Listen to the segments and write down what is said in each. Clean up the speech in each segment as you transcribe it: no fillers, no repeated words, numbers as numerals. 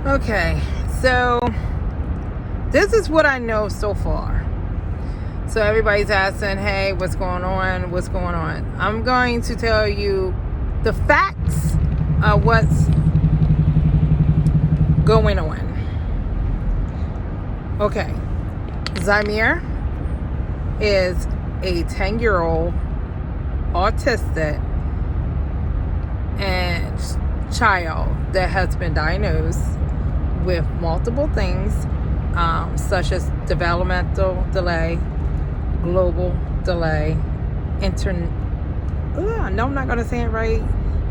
Okay, so this is what I know so far. So everybody's asking, hey, what's going on? What's going on? I'm going to tell you the facts of what's going on. Okay, Zamir is a 10-year-old autistic and child that has been diagnosed with multiple things, such as developmental delay, global delay, no, I'm not going to say it right,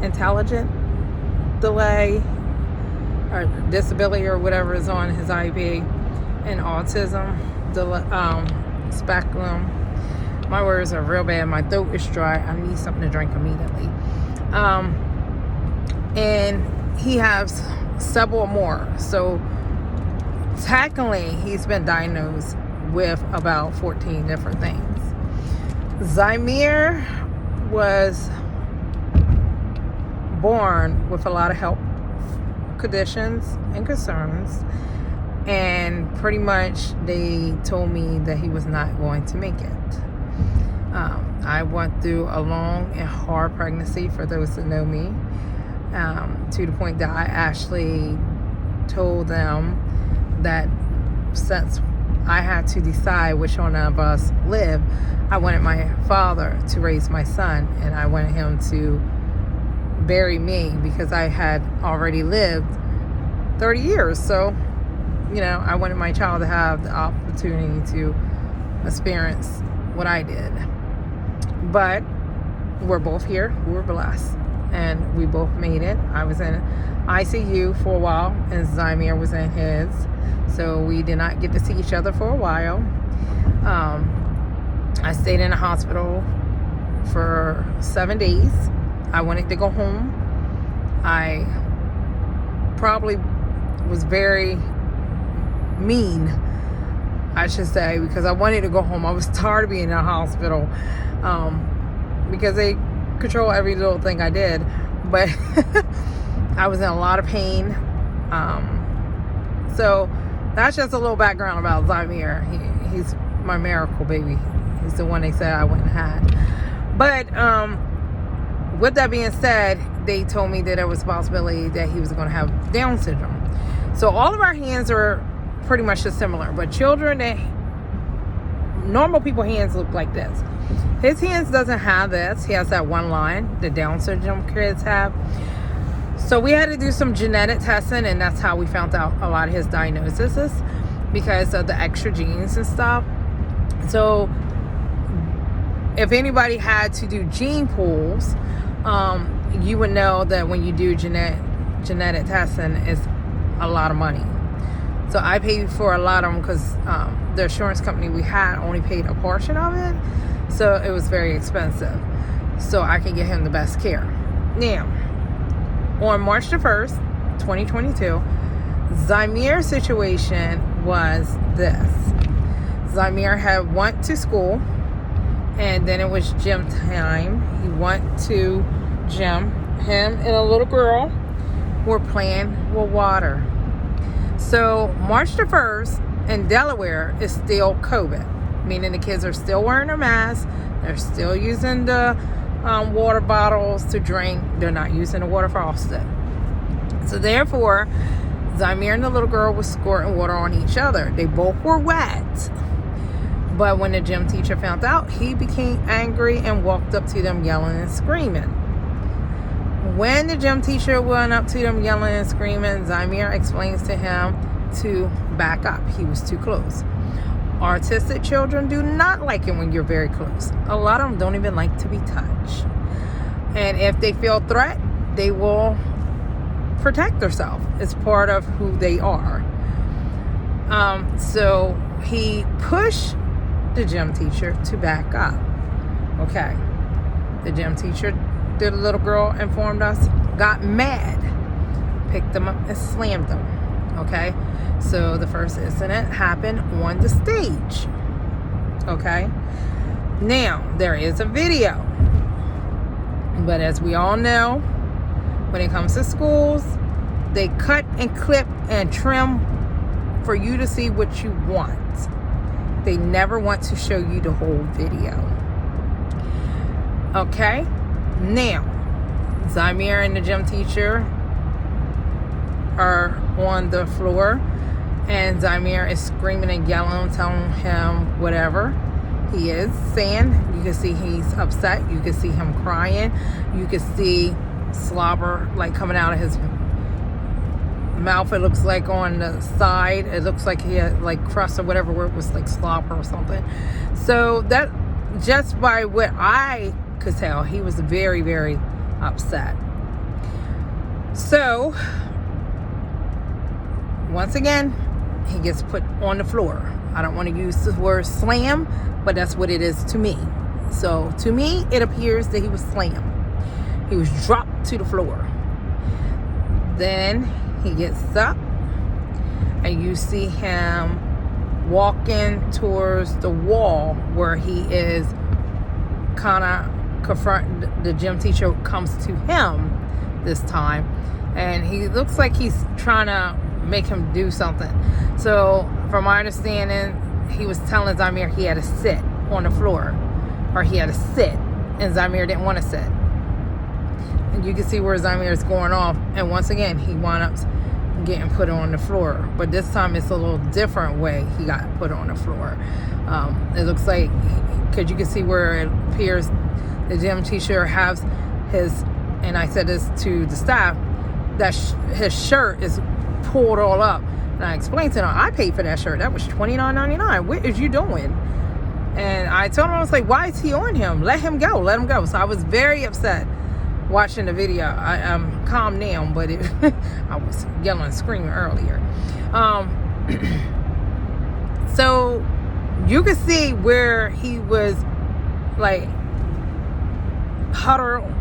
intelligent delay, or disability, or whatever is on his IB, and autism spectrum. My words are real bad. My throat is dry. I need something to drink immediately. And he has several more. So technically, he's been diagnosed with about 14 different things. Zamir was born with a lot of health conditions and concerns, and pretty much they told me that he was not going to make it. I went through a long and hard pregnancy, for those that know me, to the point that I actually told them that since I had to decide which one of us lived, I wanted my father to raise my son, and I wanted him to bury me because I had already lived 30 years. So, I wanted my child to have the opportunity to experience what I did. But we're both here. We were blessed, and we both made it. I was in ICU for a while, and Zamir was in his. So we did not get to see each other for a while. I stayed in the hospital for 7 days. I wanted to go home. I probably was very mean, I should say, because I wanted to go home. I was tired of being in the hospital, because they control every little thing I did. But I was in a lot of pain. So that's just a little background about Zamir. He's my miracle baby. He's the one they said I wouldn't have had. But with that being said, they told me that there was a possibility that he was going to have Down syndrome. So all of our hands are pretty much just similar. But children, normal people hands look like this. His hands doesn't have this. He has that one line the Down syndrome kids have. So we had to do some genetic testing, and that's how we found out a lot of his diagnoses, because of the extra genes and stuff. So if anybody had to do gene pools, you would know that when you do genetic testing, it's a lot of money. So I paid for a lot of them because the insurance company we had only paid a portion of it. So it was very expensive. So I can get him the best care. Now, on March the 1st, 2022, Zamir's situation was this. Zamir had went to school, and then it was gym time. He went to gym. Him and a little girl were playing with water. So March the 1st in Delaware is still COVID, meaning the kids are still wearing their masks. They're still using the water bottles to drink. They're not using the water faucet. So therefore, Zamir and the little girl was squirting water on each other. They both were wet. But when the gym teacher found out, he became angry and walked up to them yelling and screaming. When the gym teacher went up to them yelling and screaming, Zamir explains to him to back up. He was too close. Autistic children do not like it when you're very close. A lot of them don't even like to be touched. And if they feel threat, they will protect themselves. It's part of who they are. So he pushed the gym teacher to back up. Okay. The gym teacher, the little girl informed us, got mad, picked them up and slammed them. Okay. So the first incident happened on the stage. Okay. Now, there is a video. But as we all know, when it comes to schools, They cut and clip and trim for you to see what you want. They never want to show you the whole video. Okay? Now, Zamir and the gym teacher are on the floor, and Zamir is screaming and yelling, telling him whatever he is saying. You can see he's upset. You can see him crying. You can see slobber like coming out of his mouth. It looks like on the side, it looks like he had like crust or whatever, where it was like slobber or something. So that, just by what I could tell, he was very, very upset. So once again, he gets put on the floor. I don't want to use the word slam, but that's what it is to me. So to me, it appears that he was slammed. He was dropped to the floor. Then he gets up, and you see him walking towards the wall where he is kind of confronting. The gym teacher comes to him this time, and he looks like he's trying to make him do something. So from my understanding, he was telling Zamir he had to sit on the floor, or he had to sit, and Zamir didn't want to sit. And you can see where Zamir is going off, and once again he wound up getting put on the floor, but this time it's a little different way he got put on the floor. It looks like, because you can see where it appears the gym teacher has his, and I said this to the staff, that his shirt is pulled all up, and I explained to them, I paid for that shirt, that was $29.99. What is you doing? And I told him, I was like, why is he on him? Let him go, let him go. So I was very upset watching the video. I am calm now, but I was yelling and screaming earlier. So you can see where he was like huddled,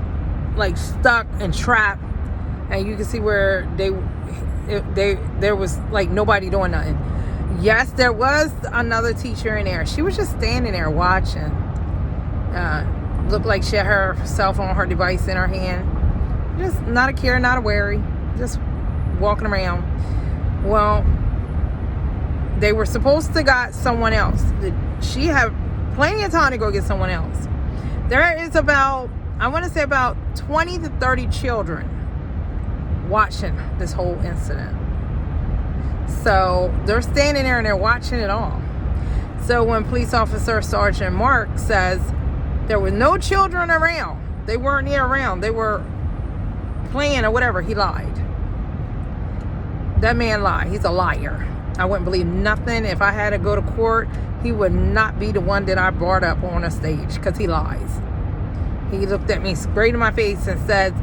like stuck and trapped, and you can see where there was like nobody doing nothing. Yes, there was another teacher in there. She was just standing there watching. Looked like she had her cell phone, her device in her hand. Just not a care, not a worry. Just walking around. Well, they were supposed to got someone else. She had plenty of time to go get someone else. There is about, I want to say about 20 to 30 children watching this whole incident. So they're standing there and they're watching it all. So when police officer Sergeant Mark says there were no children around, they weren't near around, they were playing or whatever, he lied. That man lied. He's a liar. I wouldn't believe nothing. If I had to go to court, he would not be the one that I brought up on a stage, because he lies. He looked at me straight in my face and said,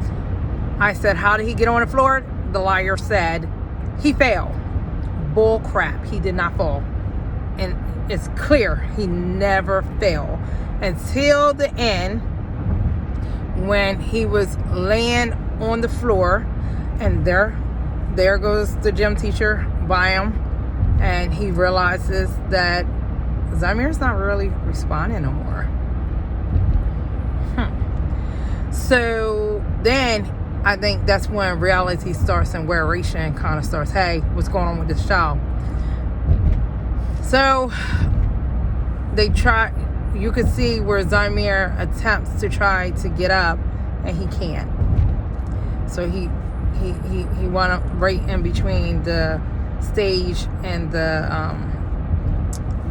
I said, how did he get on the floor? The liar said, he fell. Bull crap. He did not fall. And it's clear he never fell until the end, when he was laying on the floor, and there goes the gym teacher by him, and he realizes that Zamir's not really responding no more. So then I think that's when reality starts and wearation kind of starts. Hey, what's going on with this child? So they try, you could see where Zamir attempts to try to get up, and he can't. So he wound up right in between the stage and the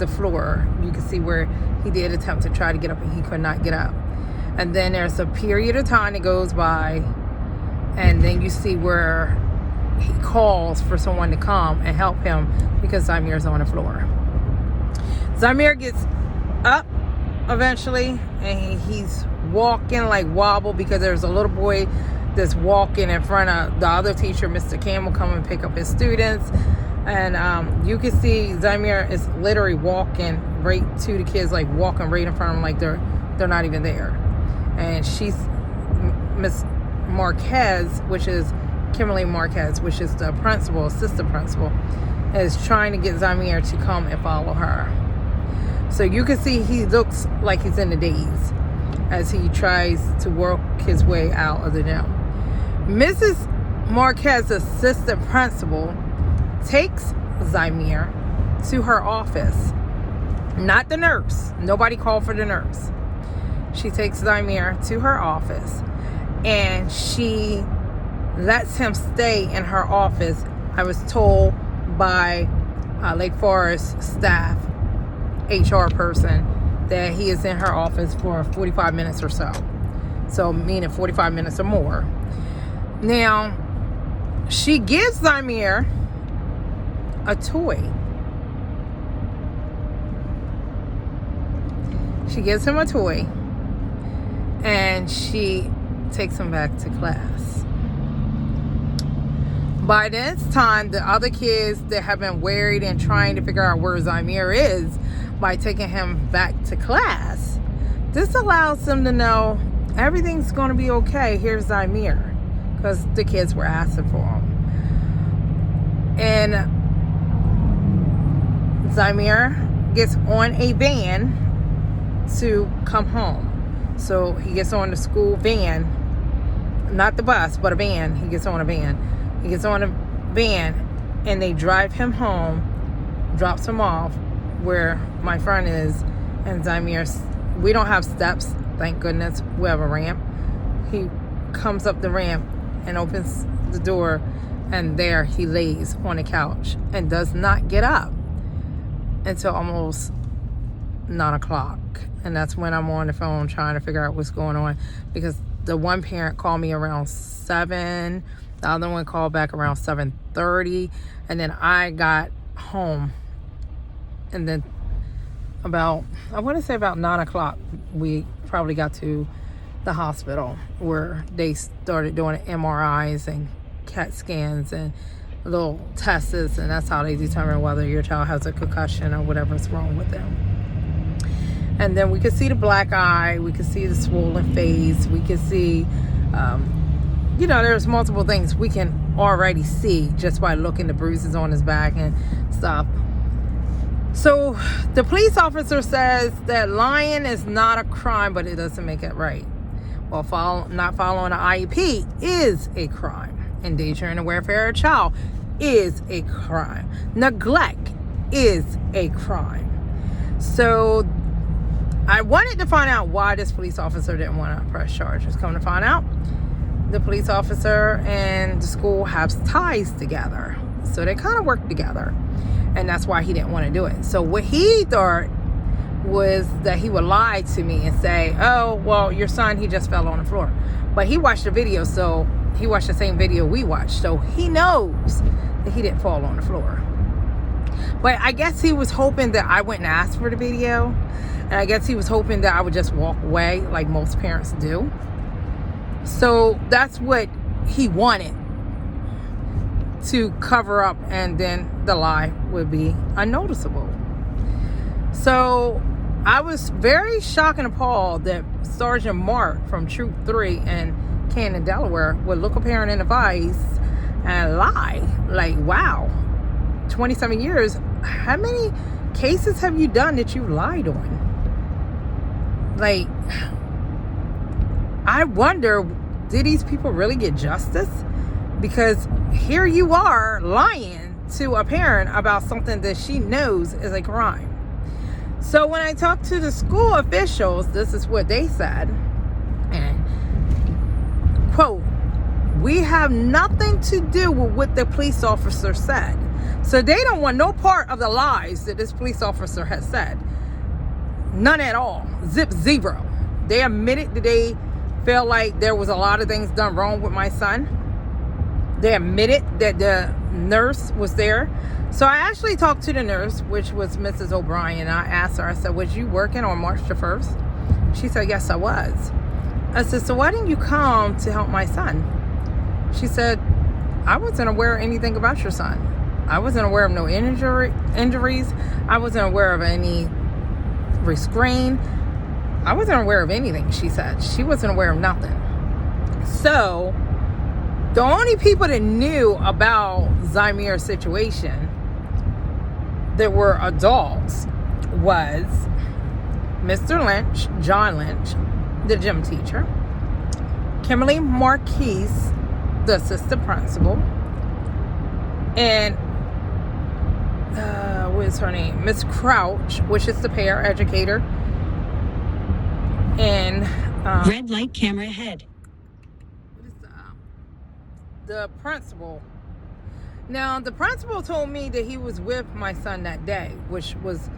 floor. You can see where he did attempt to try to get up, and he could not get up. And then there's a period of time that goes by, and then you see where he calls for someone to come and help him, because Zamir's on the floor. Zamir gets up eventually, and he's walking like wobble, because there's a little boy that's walking in front of the other teacher, Mr. Campbell, come and pick up his students. And you can see Zamir is literally walking right to the kids, like walking right in front of them, like they're not even there. And she's Miss Marquez, which is Kimberly Marquez, which is the principal, assistant principal, is trying to get Zamir to come and follow her. So you can see he looks like he's in the daze as he tries to work his way out of the gym. Mrs. Marquez's assistant principal takes Zymir to her office. Not the nurse. Nobody called for the nurse. She takes Zymir to her office, and she lets him stay in her office. I was told by Lake Forest staff, HR person, that he is in her office for 45 minutes or so. So meaning 45 minutes or more. Now, she gives Zymir a toy. She gives him a toy, and she takes him back to class. By this time, the other kids that have been worried and trying to figure out where Zymir is by taking him back to class, this allows them to know everything's going to be okay. Here's Zymir, because the kids were asking for him. And Zymir gets on a van to come home. So he gets on the school van, not the bus, but a van. He gets on a van. He gets on a van, and they drive him home, drops him off where my friend is, and Zymir, we don't have steps, thank goodness. We have a ramp. He comes up the ramp and opens the door, and there he lays on a couch and does not get up until almost 9 o'clock. And that's when I'm on the phone trying to figure out what's going on, because the one parent called me around 7, the other one called back around 7:30, and then I got home, and then about 9 o'clock, we probably got to the hospital where they started doing MRIs and CAT scans and little tests, and that's how they determine whether your child has a concussion or whatever's wrong with them. And then we could see the black eye, we could see the swollen face, we could see, there's multiple things we can already see just by looking, the bruises on his back and stuff. So the police officer says that lying is not a crime, but it doesn't make it right. Well, not following an IEP is a crime. Endangering the welfare of a child is a crime. Neglect is a crime. So I wanted to find out why this police officer didn't want to press charges. Come to find out, the police officer and the school have ties together. So they kind of work together. And that's why he didn't want to do it. So what he thought was that he would lie to me and say, oh, well, your son, he just fell on the floor. But he watched the video, so he watched the same video we watched. So he knows that he didn't fall on the floor. But I guess he was hoping that I wouldn't ask for the video. And I guess he was hoping that I would just walk away like most parents do. So that's what he wanted to cover up, and then the lie would be unnoticeable. So I was very shocked and appalled that Sergeant Mark from Troop 3 in Canton, Delaware would look a parent in the face and lie. Like, wow, 27 years, how many cases have you done that you lied on? Like, I wonder, did these people really get justice? Because here you are lying to a parent about something that she knows is a crime. So when I talked to the school officials, this is what they said. And, quote, we have nothing to do with what the police officer said. So they don't want no part of the lies that this police officer has said. None at all. Zero. They admitted that they felt like there was a lot of things done wrong with my son. They admitted that the nurse was there. So I actually talked to the nurse, which was Mrs. O'Brien. I asked her, I said, was you working on March the 1st? She said, yes, I was. I said, so why didn't you come to help my son? She said, I wasn't aware of anything about your son. I wasn't aware of no injuries. I wasn't aware of any restraint. I wasn't aware of anything, she said. She wasn't aware of nothing. So the only people that knew about Zymir's situation that were adults was Mr. Lynch, John Lynch, the gym teacher, Kimberly Marquise, the assistant principal, and what is her name? Miss Crouch, which is the paraeducator, and red light, camera ahead. What is the principal? Now, the principal told me that he was with my son that day, which was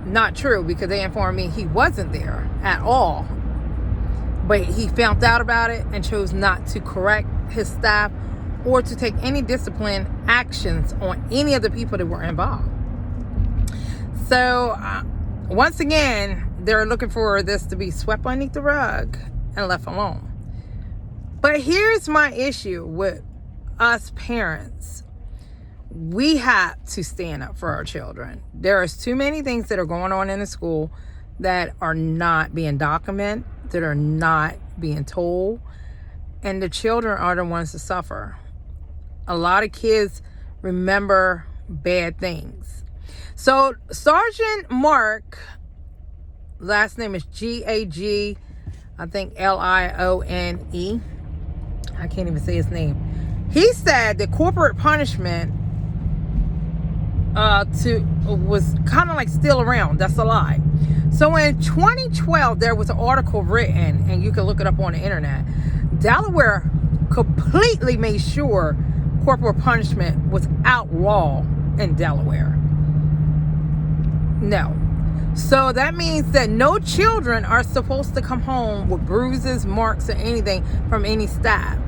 not true because they informed me he wasn't there at all. But he found out about it and chose not to correct his staff or to take any discipline actions on any of the people that were involved. So, once again, they're looking for this to be swept underneath the rug and left alone. But here's my issue with us parents. We have to stand up for our children. There is too many things that are going on in the school that are not being documented, that are not being told, and the children are the ones to suffer. A lot of kids remember bad things. So Sergeant Mark, last name is G-A-G, I think L-I-O-N-E. I can't even say his name. He said that corporate punishment was kind of like still around. That's a lie. So in 2012, there was an article written, and you can look it up on the internet. Delaware completely made sure corporal punishment was outlawed in Delaware. No. So that means that no children are supposed to come home with bruises, marks, or anything from any staff.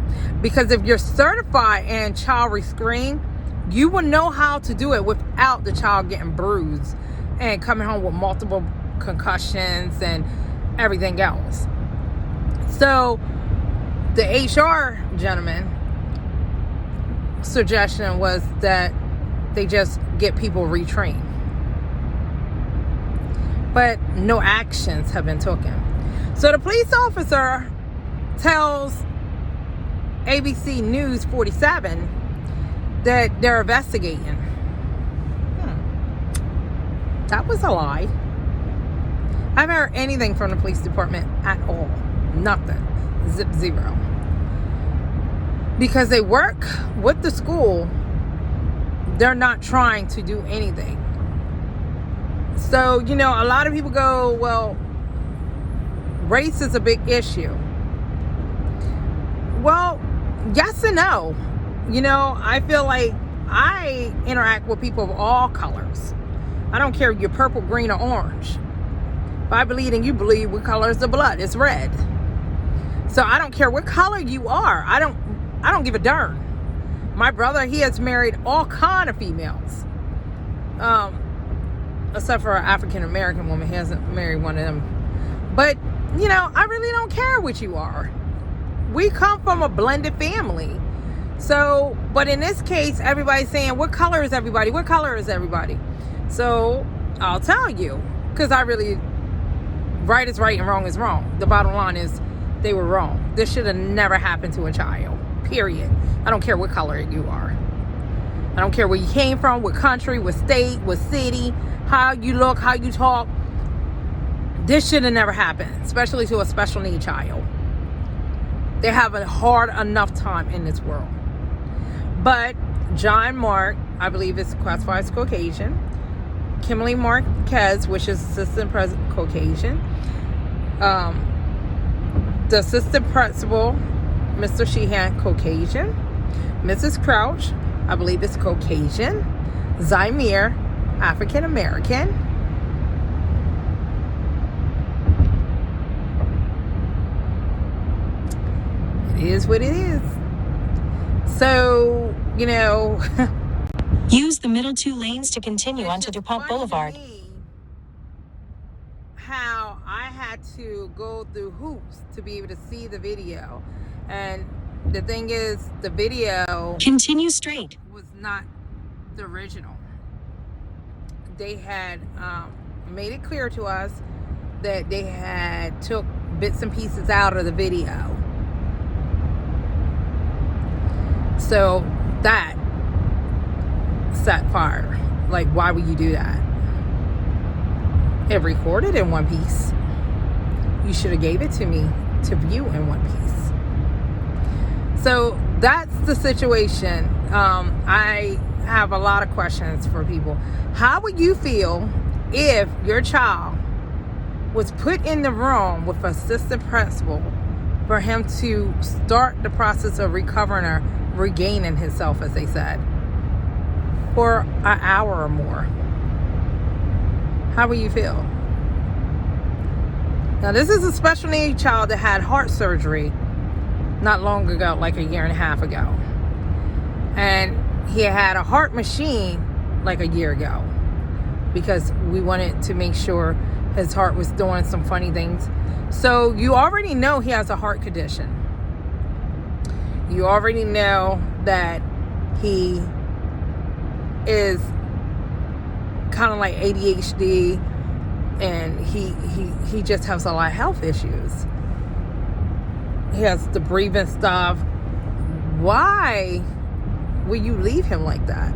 Because if you're certified in child restraint, you will know how to do it without the child getting bruised and coming home with multiple concussions and everything else. So the HR gentleman suggestion was that they just get people retrained. But no actions have been taken. So the police officer tells ABC News 47 that they're investigating. That was a lie. I haven't heard anything from the police department at all. Nothing. Zip zero. Because they work with the school, they're not trying to do anything. So, a lot of people go, well, race is a big issue. Well, yes and no. I feel like I interact with people of all colors. I don't care if you're purple, green, or orange. If I believe and you believe, what color is the blood? It's red. So I don't care what color you are. I don't give a darn. My brother, he has married all kind of females. Except for an African American woman. He hasn't married one of them. But, I really don't care what you are. We come from a blended family. So, but in this case, everybody's saying, what color is everybody? What color is everybody? So, I'll tell you. Because right is right and wrong is wrong. The bottom line is, they were wrong. This should have never happened to a child. Period. I don't care what color you are. I don't care where you came from, what country, what state, what city, how you look, how you talk. This should have never happened, especially to a special need child. They have a hard enough time in this world. But John Mark, I believe is classified as Caucasian. Kimberly Marquez, which is assistant president, Caucasian. The assistant principal, Mr. Sheehan, Caucasian. Mrs. Crouch, I believe is Caucasian. Zymir, African American. It is what it is. So, use the middle 2 lanes to continue onto DuPont Boulevard. How I had to go through hoops to be able to see the video. And the thing is, the video continue straight was not the original. They had made it clear to us that they had took bits and pieces out of the video. So that set fire. Like, why would you do that? It recorded in one piece. You should have gave it to me to view in one piece. So that's the situation. I have a lot of questions for people. How would you feel if your child was put in the room with assistant principal for him to start the process of recovering or regaining himself, as they said, for an hour or more? How would you feel? Now, this is a special needs child that had heart surgery not long ago, like a year and a half ago. And he had a heart machine like a year ago because we wanted to make sure his heart was doing some funny things. So you already know he has a heart condition. You already know that he is kind of like ADHD, and he just has a lot of health issues. He has the breathing stuff. Why will you leave him like that?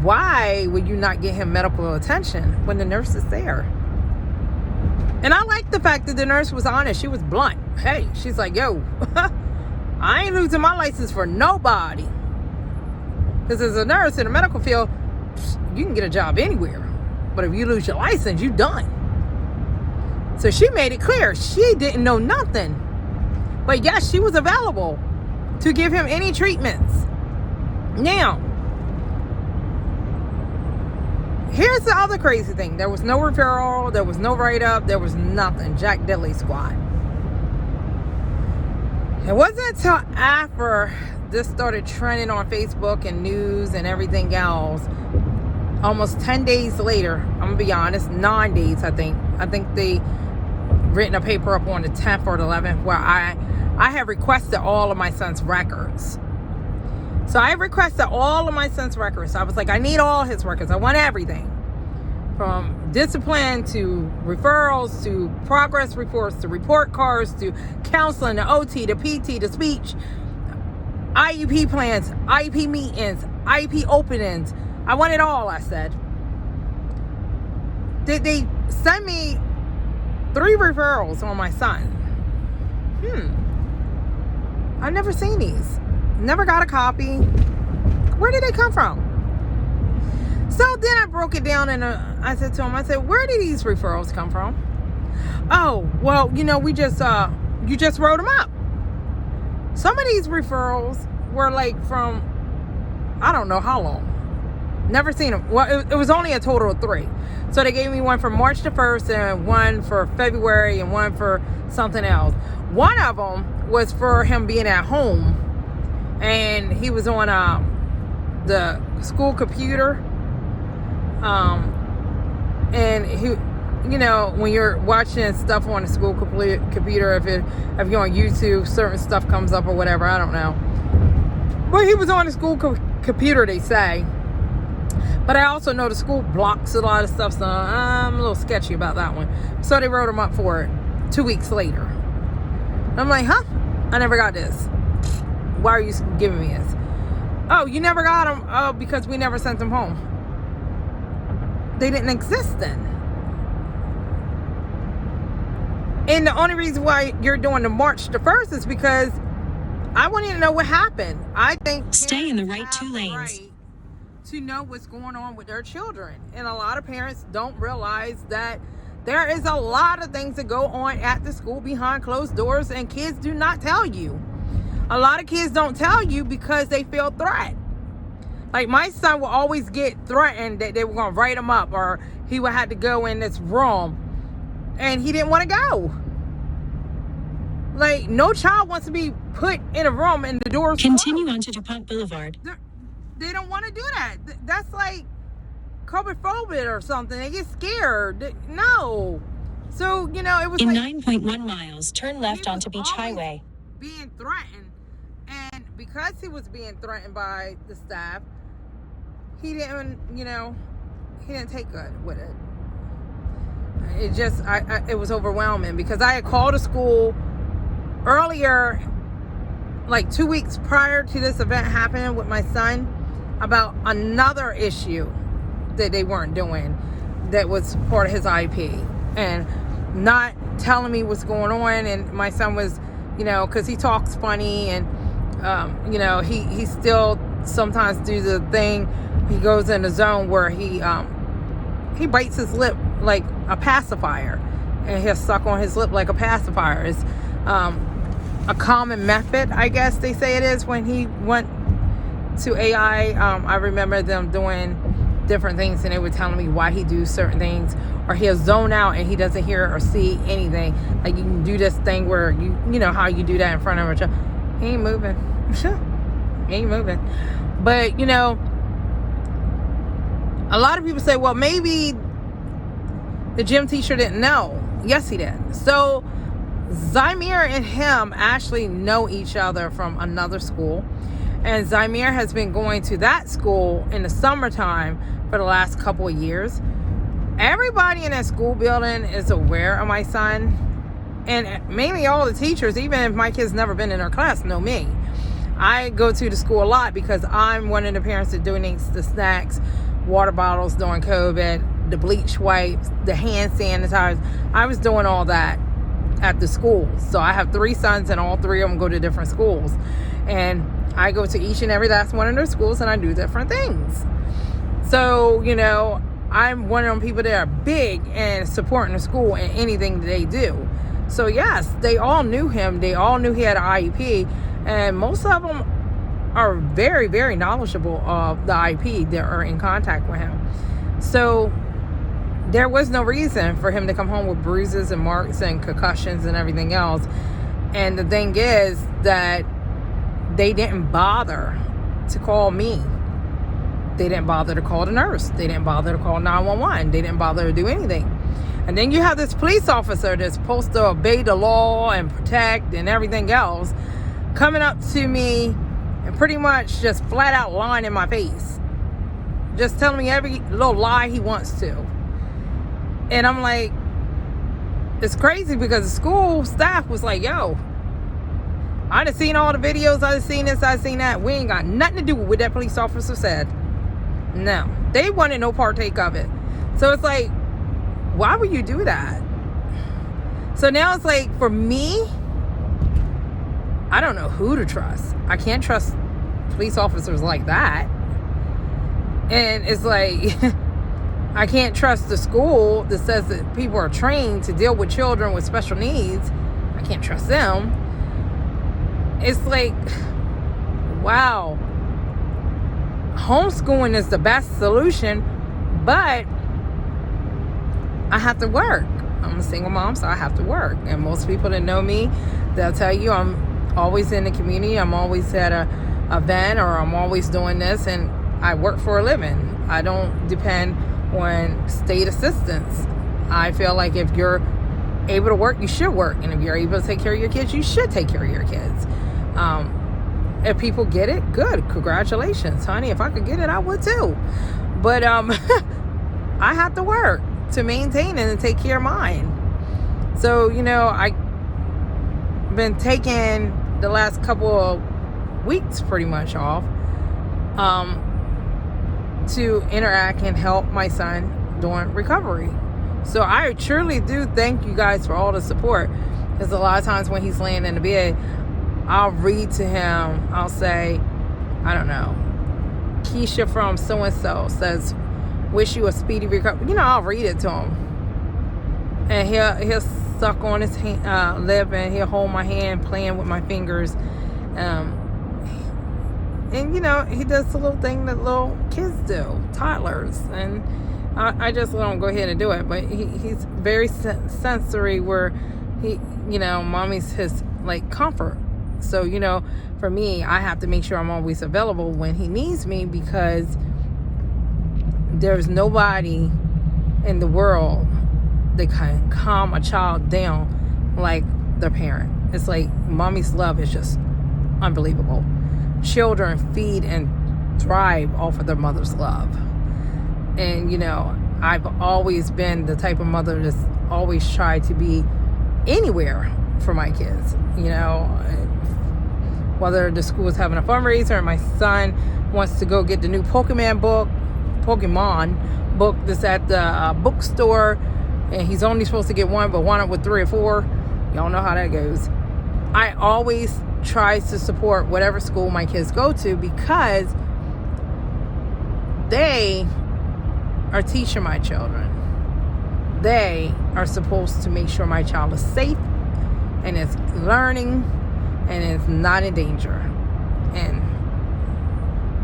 Why would you not get him medical attention when the nurse is there? And I like the fact that the nurse was honest. She was blunt. Hey, she's like, yo, I ain't losing my license for nobody. Because as a nurse in the medical field, you can get a job anywhere. But if you lose your license, you're done. So she made it clear she didn't know nothing. But yes, she was available to give him any treatments. Now, here's the other crazy thing. There was no referral. There was no write-up. There was nothing. Jack Diddley squad. It wasn't until after this started trending on Facebook and news and everything else, almost 10 days later, I'm going to be honest, 9 days, I think they written a paper up on the 10th or the 11th where I have requested all of my son's records. So I requested all of my son's records. I was like, I need all his records. I want everything. From discipline to referrals to progress reports to report cards to counseling to OT to PT to speech, IEP plans, IEP meetings, IEP openings. I want it all, I said. Did they send me 3 referrals on my son? I've never seen these. Never got a copy. Where did they come from? So then I broke it down and I said to him, where did these referrals come from? Oh, well, we just, you just wrote them up. Some of these referrals were like from, I don't know how long. Never seen them. Well, it was only a total of 3. So they gave me one for March the 1st and one for February and one for something else. One of them was for him being at home, and he was on the school computer. And he, when you're watching stuff on the school computer, if you're on YouTube, certain stuff comes up or whatever. I don't know. But he was on the school computer, they say. But I also know the school blocks a lot of stuff, so I'm a little sketchy about that one. So they wrote him up for it 2 weeks later. I'm like, huh? I never got this. Why are you giving me this? Oh, you never got them? Oh, because we never sent them home. They didn't exist then. And the only reason why you're doing the March the 1st is because I want to know what happened. I think stay in the right 2 lanes. Right to know what's going on with their children. And a lot of parents don't realize that there is a lot of things that go on at the school behind closed doors, and kids do not tell you. A lot of kids don't tell you because they feel threatened. Like my son will always get threatened that they were going to write him up, or he would have to go in this room, and he didn't want to go. Like, no child wants to be put in a room and the doors continue closed. on to DuPont Boulevard. They don't want to do that. That's like claustrophobic or something. They get scared. No. So, it was in like 9.1 miles, turn left onto Beach Highway. Being threatened. And because he was being threatened by the staff, he didn't, he didn't take good with it. It just, it was overwhelming because I had called a school earlier, like 2 weeks prior to this event happening with my son, about another issue that they weren't doing that was part of his IP, and not telling me what's going on. And my son was, because he talks funny, and He still sometimes do the thing. He goes in a zone where he bites his lip like a pacifier, and he'll suck on his lip like a pacifier. It's a common method, I guess they say it is, when he went to AI. I remember them doing different things, and they were telling me why he do certain things, or he'll zone out and he doesn't hear or see anything. Like, you can do this thing where you know how you do that in front of a child. He ain't moving. He ain't moving. But a lot of people say, well, maybe the gym teacher didn't know. Yes, he did. So Zymir and him actually know each other from another school. And Zymir has been going to that school in the summertime for the last couple of years. Everybody in that school building is aware of my son. And mainly all the teachers, even if my kid's never been in their class, know me. I go to the school a lot because I'm one of the parents that donates the snacks, water bottles during COVID, the bleach wipes, the hand sanitizers. I was doing all that at the school. So I have 3 sons, and all 3 of them go to different schools. And I go to each and every last one of their schools, and I do different things. So, I'm one of them people that are big and supporting the school and anything that they do. So yes, they all knew him. They all knew he had an IEP, and most of them are very, very knowledgeable of the IEP that are in contact with him. So there was no reason for him to come home with bruises and marks and concussions and everything else. And the thing is that they didn't bother to call me. They didn't bother to call the nurse. They didn't bother to call 911. They didn't bother to do anything. And then you have this police officer that's supposed to obey the law and protect and everything else coming up to me and pretty much just flat out lying in my face. Just telling me every little lie he wants to. And I'm like, it's crazy because the school staff was like, yo, I done seen all the videos, I done seen this, I done seen that. We ain't got nothing to do with what that police officer said. No. They wanted no partake of it. So it's like, why would you do that? So now it's like, for me, I don't know who to trust. I can't trust police officers like that. And it's like, I can't trust the school that says that people are trained to deal with children with special needs. I can't trust them. It's like, wow. Homeschooling is the best solution, but I have to work. I'm a single mom, so I have to work. And most people that know me, they'll tell you I'm always in the community. I'm always at a event, or I'm always doing this, and I work for a living. I don't depend on state assistance. I feel like if you're able to work, you should work. And if you're able to take care of your kids, you should take care of your kids. If people get it, good. Congratulations, honey. If I could get it, I would too. But I have to work to maintain it and take care of mine. So, I've been taking the last couple of weeks pretty much off to interact and help my son during recovery. So I truly do thank you guys for all the support, because a lot of times when he's laying in the bed, I'll read to him. I'll say, I don't know, Keisha from so-and-so says, wish you a speedy recovery. I'll read it to him. And he'll suck on his lip, and he'll hold my hand playing with my fingers. And he does the little thing that little kids do, toddlers. And I just let him go ahead and do it. But he's very sensory, where mommy's his comfort. So, for me, I have to make sure I'm always available when he needs me, because there's nobody in the world that can calm a child down like their parent. It's like mommy's love is just unbelievable. Children feed and thrive off of their mother's love. And, I've always been the type of mother that's always tried to be anywhere for my kids. Whether the school is having a fundraiser, or my son wants to go get the new Pokemon book that's at the bookstore, and he's only supposed to get one, but wound up with 3 or 4. Y'all know how that goes. I always tries to support whatever school my kids go to because they are teaching my children. They are supposed to make sure my child is safe and is learning and is not in danger. And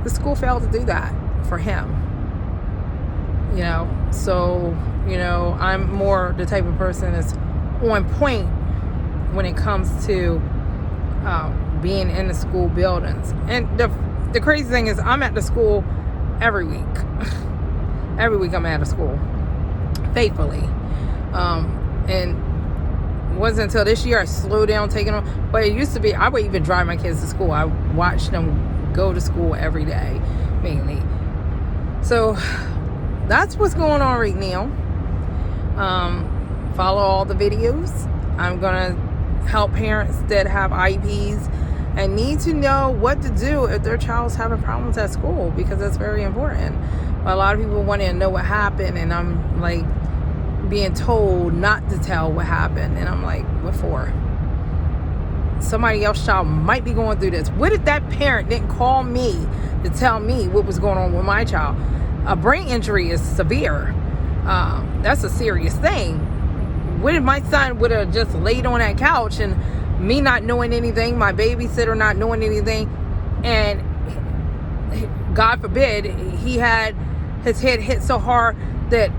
the school failed to do that for him. So, I'm more the type of person that's on point when it comes to being in the school buildings. And the crazy thing is I'm at the school every week. Every week I'm at a school faithfully. And it wasn't until this year I slowed down taking them. But it used to be I would even drive my kids to school. I watched them go to school every day, mainly. So that's what's going on right now. Follow all the videos. I'm gonna help parents that have IEPs and need to know what to do if their child's having problems at school, because that's very important. A lot of people want to know what happened, and I'm like being told not to tell what happened, and I'm like, what for? Somebody else's child might be going through this. What if that parent didn't call me to tell me what was going on with my child? A brain injury is severe. That's a serious thing. What if my son would have just laid on that couch and me not knowing anything, my babysitter not knowing anything, and God forbid he had his head hit so hard that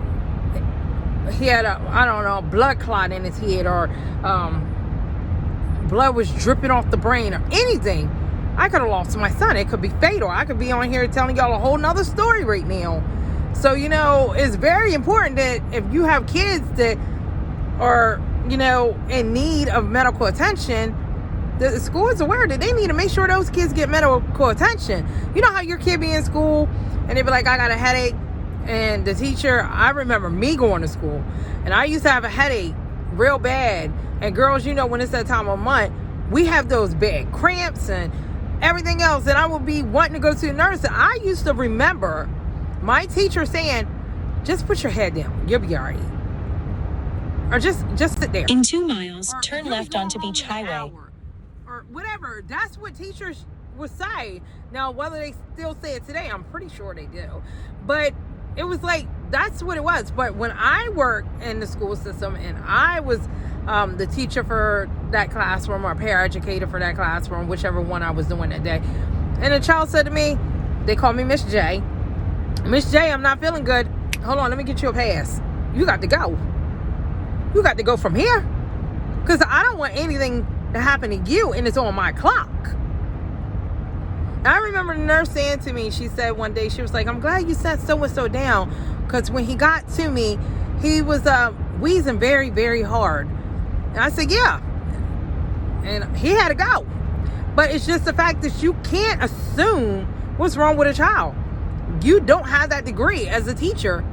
he had a blood clot in his head, or blood was dripping off the brain, or anything. I could have lost my son. It could be fatal. I could be on here telling y'all a whole nother story right now. So, it's very important that if you have kids that are, in need of medical attention, the school is aware that they need to make sure those kids get medical attention. You know how your kid be in school and they be like, I got a headache, and the teacher, I remember me going to school and I used to have a headache real bad, and girls, when it's that time of month, we have those bad cramps and everything else, and I would be wanting to go to the nurse, and I used to remember my teacher saying, just put your head down, you'll be all right. Or just sit there. In 2 miles, Or turn you'll left be going onto home Beach in an Highway. hour. Or whatever. That's what teachers would say. Now, whether they still say it today, I'm pretty sure they do. But it was like, that's what it was. But when I worked in the school system and I was the teacher for that classroom, or paraeducator for that classroom, whichever one I was doing that day, and a child said to me, they call me Miss J, Miss J, I'm not feeling good. Hold on, let me get you a pass. You got to go. You got to go from here, because I don't want anything to happen to you, and it's on my clock. And I remember the nurse saying to me, she said one day, she was like, I'm glad you sat so-and-so down, because when he got to me, he was wheezing very, very hard. And I said, yeah. And he had to go. But it's just the fact that you can't assume what's wrong with a child. You don't have that degree as a teacher.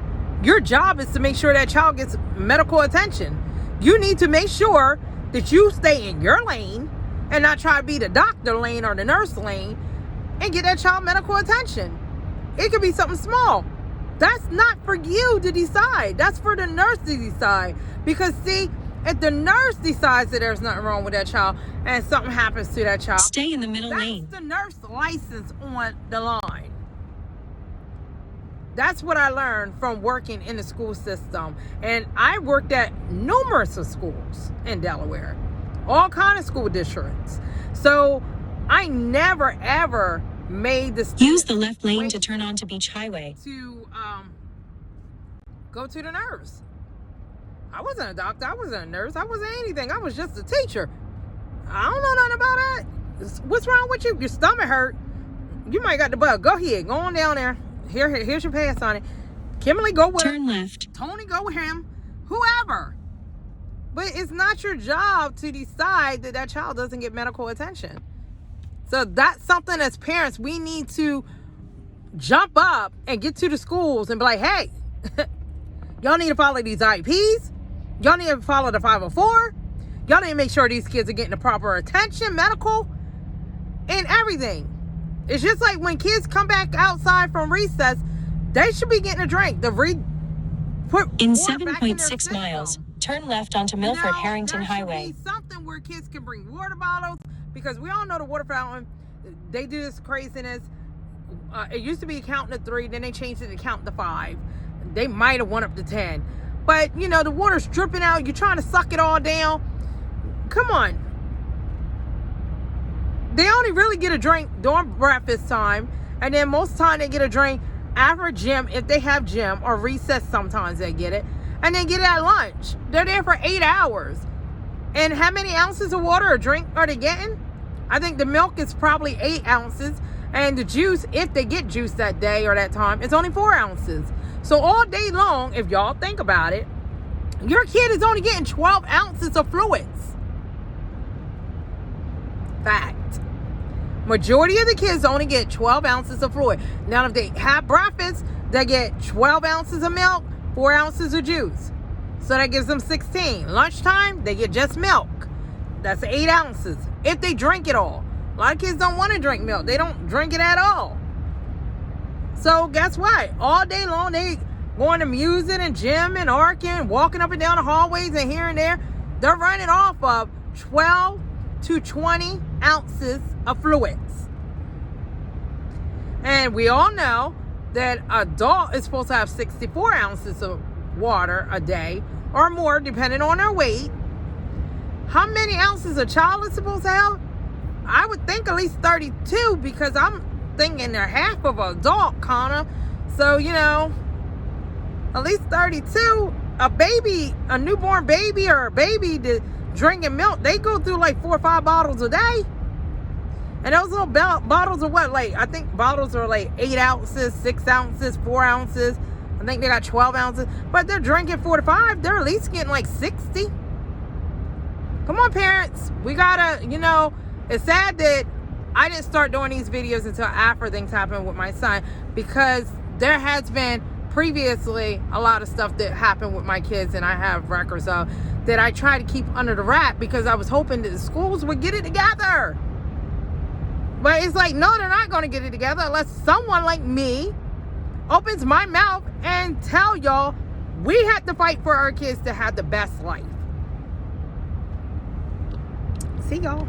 Your job is to make sure that child gets medical attention. You need to make sure that you stay in your lane and not try to be the doctor lane or the nurse lane and get that child medical attention. It could be something small. That's not for you to decide. That's for the nurse to decide. Because see, if the nurse decides that there's nothing wrong with that child and something happens to that child, stay in the middle that's lane. the nurse license on the line. That's what I learned from working in the school system. And I worked at numerous of schools in Delaware, all kind of school districts. So I never ever made the Use the left lane to turn onto Beach Highway. To go to the nurse. I wasn't a doctor. I wasn't a nurse. I wasn't anything. I was just a teacher. I don't know nothing about that. What's wrong with you? Your stomach hurt. You might got the bug. Go ahead. Go on down there. Here's your pass on it. Kimberly, go with Turn her. left. Tony, go with him. Whoever. But it's not your job to decide that that child doesn't get medical attention. So that's something as parents we need to jump up and get to the schools and be like, hey, y'all need to follow these IEPs. Y'all need to follow the 504. Y'all need to make sure these kids are getting the proper attention, medical, and everything. It's just like when kids come back outside from recess, they should be getting a drink. In 7.6 miles, turn left onto Milford Harrington there Highway. Should be something where kids can bring water bottles, because we all know the water fountain, they do this craziness. It used to be counting to 3, then they changed it to counting to 5. They might have went up to 10. But, you know, the water's dripping out. You're trying to suck it all down. Come on. They only really get a drink during breakfast time. And then most of the time they get a drink after gym, if they have gym, or recess sometimes they get it. And then get it at lunch. They're there for 8 hours. And how many ounces of water or drink are they getting? I think the milk is probably 8 ounces. And the juice, if they get juice that day or that time, it's only 4 ounces. So all day long, if y'all think about it, your kid is only getting 12 ounces of fluids. Fact. Majority of the kids only get 12 ounces of fluid. Now, if they have breakfast, they get 12 ounces of milk, 4 ounces of juice. So that gives them 16. Lunchtime, they get just milk. That's 8 ounces. If they drink it all. A lot of kids don't want to drink milk. They don't drink it at all. So guess what? All day long, they going to music and gym and arcing, walking up and down the hallways and here and there. They're running off of 12 to 20 ounces of fluids. And we all know that an adult is supposed to have 64 ounces of water a day or more, depending on their weight. How many ounces a child is supposed to have? I would think at least 32, because I'm thinking they're half of an adult, kinda. So, you know, at least 32. A baby, a newborn baby or a baby that drinking milk, they go through like 4 or 5 bottles a day. And those little bottles are what? Like, I think bottles are like 8 ounces, 6 ounces, 4 ounces. I think they got 12 ounces. But they're drinking 4 to 5. They're at least getting like 60. Come on, parents. We gotta, you know, it's sad that I didn't start doing these videos until after things happened with my son, because there has been previously a lot of stuff that happened with my kids, and I have records of that I try to keep under the wrap because I was hoping that the schools would get it together. But it's like, no, they're not going to get it together unless someone like me opens my mouth and tell y'all we have to fight for our kids to have the best life. See y'all.